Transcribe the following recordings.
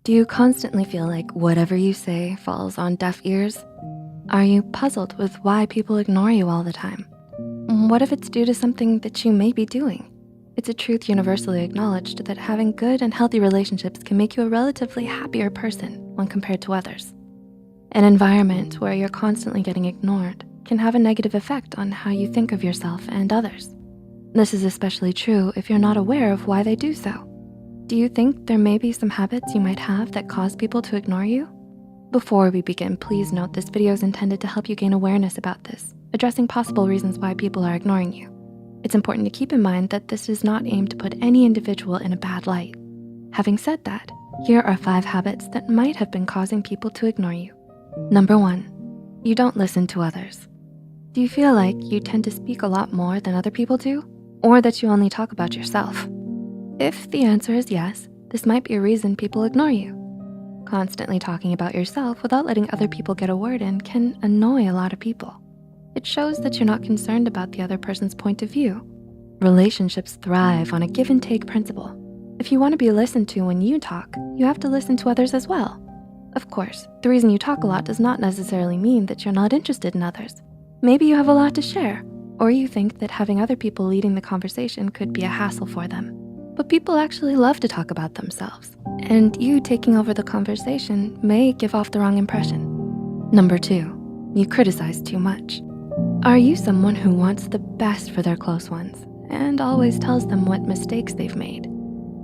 Do you constantly feel like whatever you say falls on deaf ears? Are you puzzled with why people ignore you all the time? What if it's due to something that you may be doing? It's a truth universally acknowledged that having good and healthy relationships can make you a relatively happier person when compared to others. An environment where you're constantly getting ignored can have a negative effect on how you think of yourself and others. This is especially true if you're not aware of why they do so. Do you think there may be some habits you might have that cause people to ignore you? Before we begin, please note this video is intended to help you gain awareness about this, addressing possible reasons why people are ignoring you. It's important to keep in mind that this is not aimed to put any individual in a bad light. Having said that, here are 5 habits that might have been causing people to ignore you. Number 1, you don't listen to others. Do you feel like you tend to speak a lot more than other people do, or that you only talk about yourself? If the answer is yes, this might be a reason people ignore you. Constantly talking about yourself without letting other people get a word in can annoy a lot of people. It shows that you're not concerned about the other person's point of view. Relationships thrive on a give and take principle. If you want to be listened to when you talk, you have to listen to others as well. Of course, the reason you talk a lot does not necessarily mean that you're not interested in others. Maybe you have a lot to share, or you think that having other people leading the conversation could be a hassle for them. But people actually love to talk about themselves, and you taking over the conversation may give off the wrong impression. Number 2, you criticize too much. Are you someone who wants the best for their close ones and always tells them what mistakes they've made?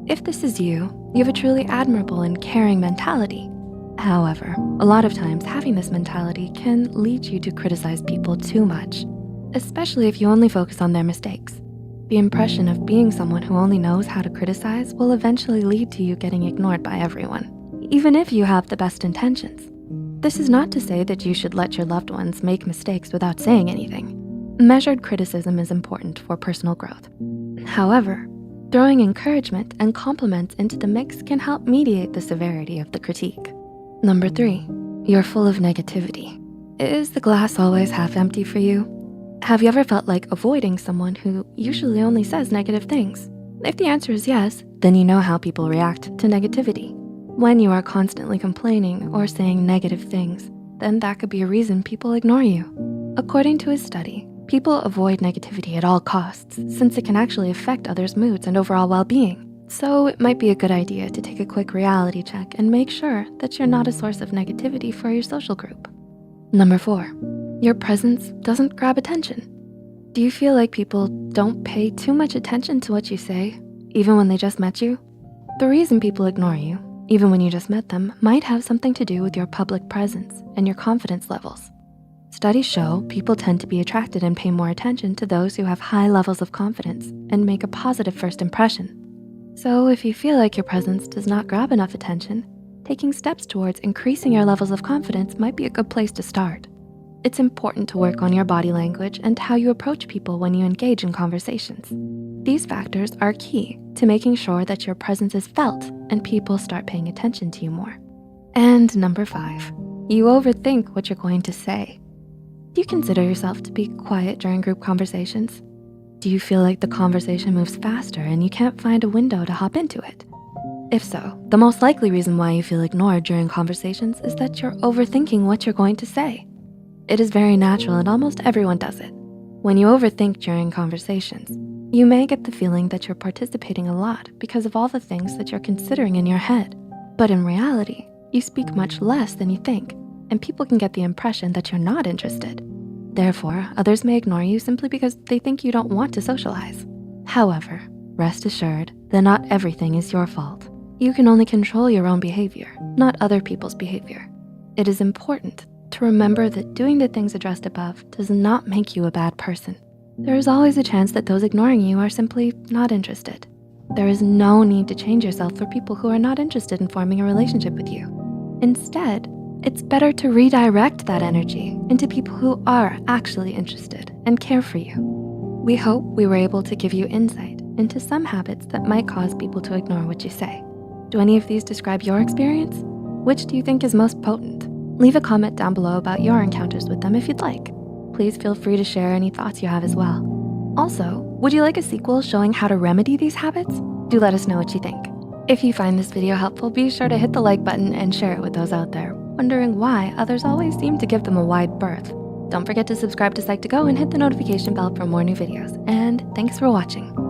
If this is you have a truly admirable and caring mentality. However, a lot of times having this mentality can lead you to criticize people too much, especially if you only focus on their mistakes. The impression of being someone who only knows how to criticize will eventually lead to you getting ignored by everyone, even if you have the best intentions. This is not to say that you should let your loved ones make mistakes without saying anything. Measured criticism is important for personal growth. However, throwing encouragement and compliments into the mix can help mediate the severity of the critique. Number 3, you're full of negativity. Is the glass always half empty for you? Have you ever felt like avoiding someone who usually only says negative things? If the answer is yes, then you know how people react to negativity. When you are constantly complaining or saying negative things, then that could be a reason people ignore you. According to a study, people avoid negativity at all costs since it can actually affect others' moods and overall well-being. So it might be a good idea to take a quick reality check and make sure that you're not a source of negativity for your social group. Number 4, your presence doesn't grab attention. Do you feel like people don't pay too much attention to what you say, even when they just met you? The reason people ignore you, even when you just met them, might have something to do with your public presence and your confidence levels. Studies show people tend to be attracted and pay more attention to those who have high levels of confidence and make a positive first impression. So if you feel like your presence does not grab enough attention, taking steps towards increasing your levels of confidence might be a good place to start. It's important to work on your body language and how you approach people when you engage in conversations. These factors are key to making sure that your presence is felt and people start paying attention to you more. And number 5, you overthink what you're going to say. Do you consider yourself to be quiet during group conversations? Do you feel like the conversation moves faster and you can't find a window to hop into it? If so, the most likely reason why you feel ignored during conversations is that you're overthinking what you're going to say. It is very natural and almost everyone does it. When you overthink during conversations, you may get the feeling that you're participating a lot because of all the things that you're considering in your head. But in reality, you speak much less than you think, and people can get the impression that you're not interested. Therefore, others may ignore you simply because they think you don't want to socialize. However, rest assured that not everything is your fault. You can only control your own behavior, not other people's behavior. It is important to remember that doing the things addressed above does not make you a bad person. There is always a chance that those ignoring you are simply not interested. There is no need to change yourself for people who are not interested in forming a relationship with you. Instead, it's better to redirect that energy into people who are actually interested and care for you. We hope we were able to give you insight into some habits that might cause people to ignore what you say. Do any of these describe your experience? Which do you think is most potent? Leave a comment down below about your encounters with them if you'd like. Please feel free to share any thoughts you have as well. Also, would you like a sequel showing how to remedy these habits? Do let us know what you think. If you find this video helpful, be sure to hit the like button and share it with those out there wondering why others always seem to give them a wide berth. Don't forget to subscribe to Psych2Go and hit the notification bell for more new videos. And thanks for watching.